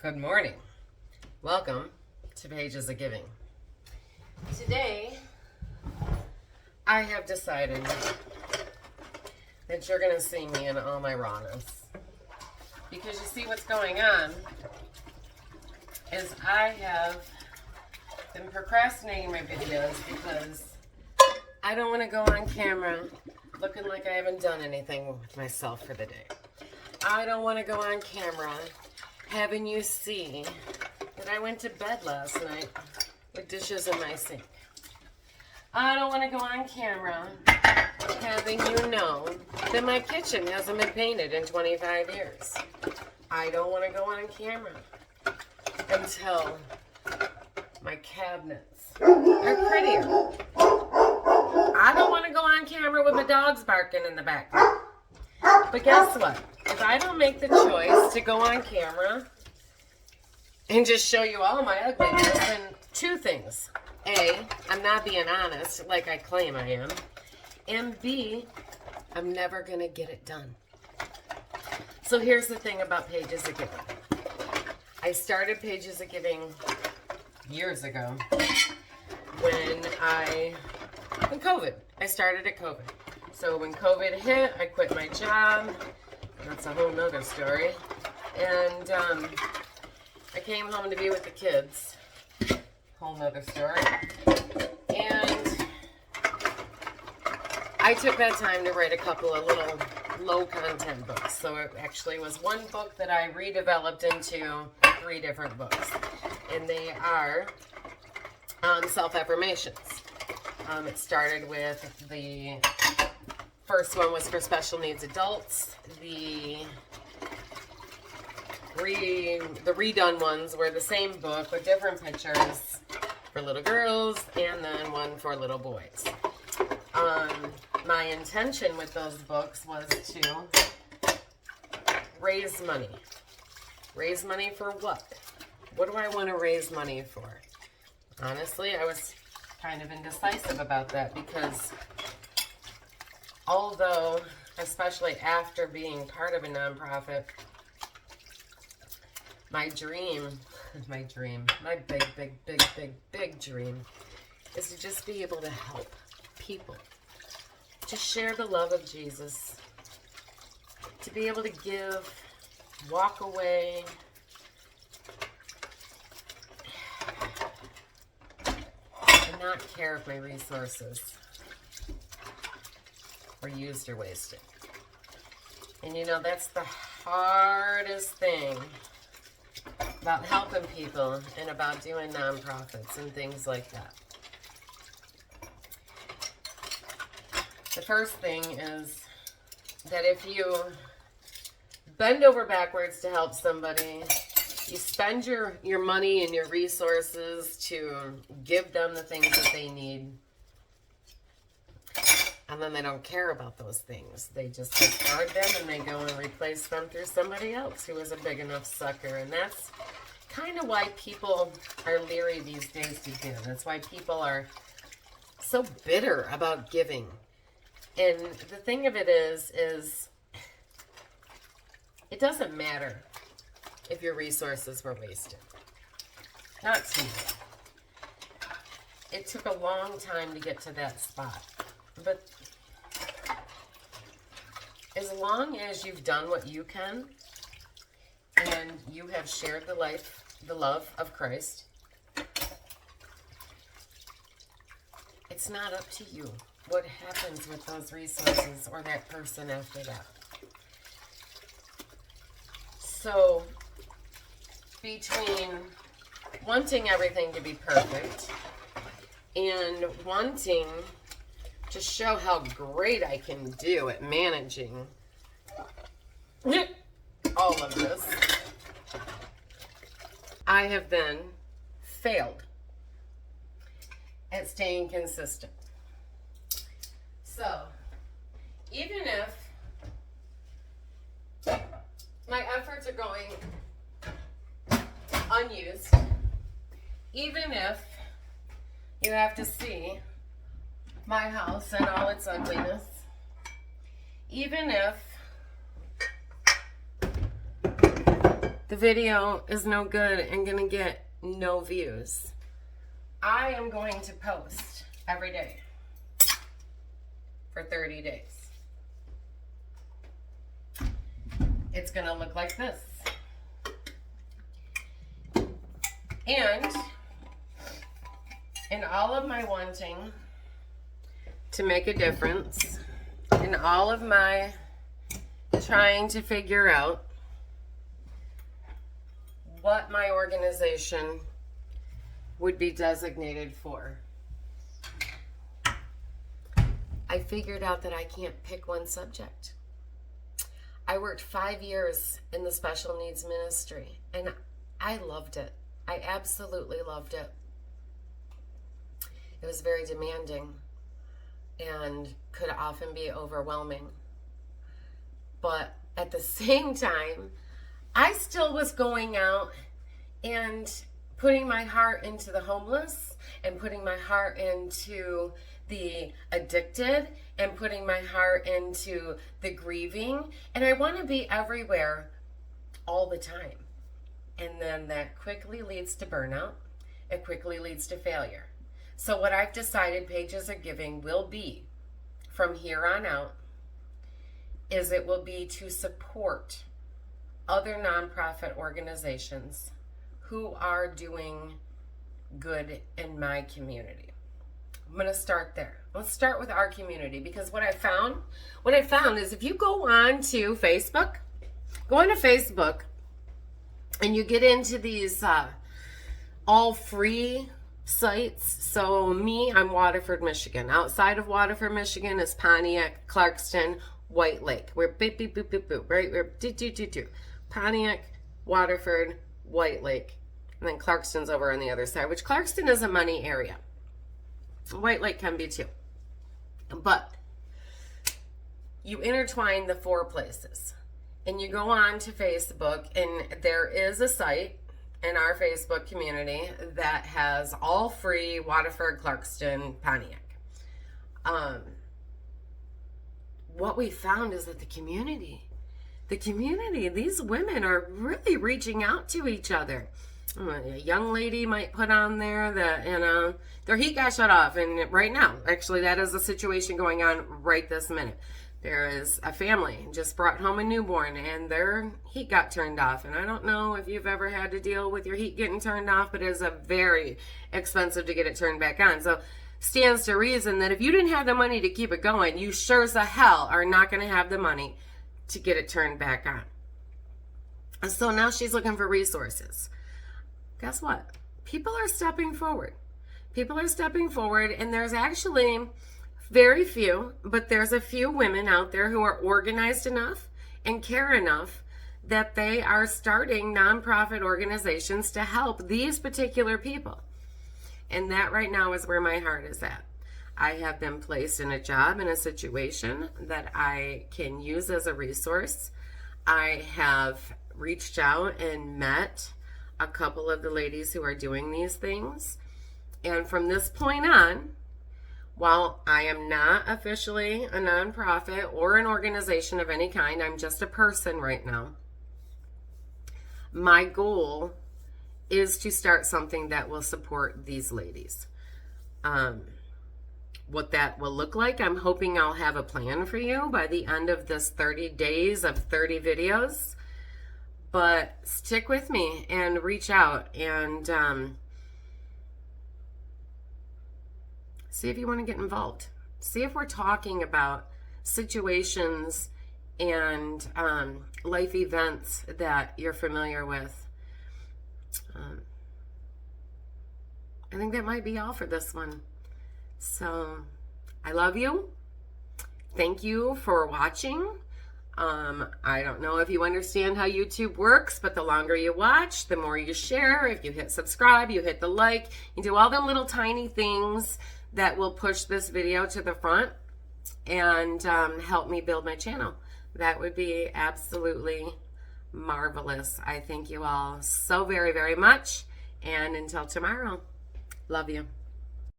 Good morning. Welcome to Pages of Giving. Today, I have decided that you're going to see me in all my rawness. Because you see what's going on is I have been procrastinating my videos because I don't want to go on camera looking like I haven't done anything with myself for the day. I don't want to go on camera having you see that I went to bed last night with dishes in my sink. I don't want to go on camera having you know that my kitchen hasn't been painted in 25 years. I don't want to go on camera until my cabinets are prettier. I don't want to go on camera with my dogs barking in the background. But guess what? If I don't make the choice to go on camera and just show you all my ugliness, then two things. A, I'm not being honest like I claim I am. And B, I'm never going to get it done. So here's the thing about Pages of Giving. I started Pages of Giving years ago when COVID. I started at COVID. So when COVID hit, I quit my job. That's a whole nother story. And I came home to be with the kids. Whole nother story. And I took that time to write a couple of little low-content books. So it actually was one book that I redeveloped into 3 different books. And they are self-affirmations. It started with the first one was for special needs adults. The redone ones were the same book with different pictures for little girls and then one for little boys. My intention with those books was to raise money. Raise money for what? What do I want to raise money for? Honestly, I was kind of indecisive about that because although, especially after being part of a nonprofit, my big dream is to just be able to help people, to share the love of Jesus, to be able to give, walk away, and not care if my resources were used or wasted. And you know, that's the hardest thing about helping people and about doing nonprofits and things like that. The first thing is that if you bend over backwards to help somebody, you spend your money and your resources to give them the things that they need, and then they don't care about those things. They just discard them and they go and replace them through somebody else who is a big enough sucker. And that's kind of why people are leery these days to give. That's why people are so bitter about giving. And the thing of it is it doesn't matter if your resources were wasted. Not to me. It took a long time to get to that spot. But as long as you've done what you can and you have shared the love of Christ, it's not up to you what happens with those resources or that person after that. So, between wanting everything to be perfect and wanting to show how great I can do at managing all of this, I have then failed at staying consistent. So, even if my efforts are going unused, even if you have to see my house and all its ugliness, even if the video is no good and gonna get no views. I am going to post every day for 30 days. It's gonna look like this. And in all of my wanting to make a difference, in all of my trying to figure out what my organization would be designated for, I figured out that I can't pick one subject. I worked 5 years in the special needs ministry, and I loved it. I absolutely loved it. It was very demanding and could often be overwhelming. But at the same time, I still was going out and putting my heart into the homeless and putting my heart into the addicted and putting my heart into the grieving. And I want to be everywhere all the time. And then that quickly leads to burnout. It quickly leads to failure. So what I've decided Pages of Giving will be from here on out is it will be to support other nonprofit organizations who are doing good in my community. I'm going to start there. Let's start with our community, because what I found is if you go on to Facebook, and you get into these all free sites. So I'm Waterford, Michigan. Outside of Waterford, Michigan is Pontiac, Clarkston, White Lake. We're beep, beep, beep, beep, boop, right? We're do. Pontiac, Waterford, White Lake. And then Clarkston's over on the other side, which Clarkston is a money area. White Lake can be too. But you intertwine the 4 places. And you go on to Facebook, and there is a site in our Facebook community that has all free Waterford, Clarkston, Pontiac. What we found is that the community, these women are really reaching out to each other. A young lady might put on there that, their heat got shut off. And right now, actually, that is a situation going on right this minute. There is a family just brought home a newborn and their heat got turned off. And I don't know if you've ever had to deal with your heat getting turned off, but it is very expensive to get it turned back on. So stands to reason that if you didn't have the money to keep it going, you sure as the hell are not going to have the money to get it turned back on. And so now she's looking for resources. Guess what? People are stepping forward. And there's actually very few, but there's a few women out there who are organized enough and care enough that they are starting nonprofit organizations to help these particular people. And that right now is where my heart is at. I have been placed in a job, in a situation that I can use as a resource. I have reached out and met a couple of the ladies who are doing these things. And from this point on, while I am not officially a nonprofit or an organization of any kind, I'm just a person right now. My goal is to start something that will support these ladies. What that will look like, I'm hoping I'll have a plan for you by the end of this 30 days of 30 videos. But stick with me and reach out and see if you want to get involved. See if we're talking about situations and life events that you're familiar with. I think that might be all for this one. So I love you. Thank you for watching. I don't know if you understand how YouTube works, but the longer you watch, the more you share. If you hit subscribe, you hit the like, you do all the little tiny things that will push this video to the front and help me build my channel. That would be absolutely marvelous. I thank you all so very, very much. And until tomorrow, love you.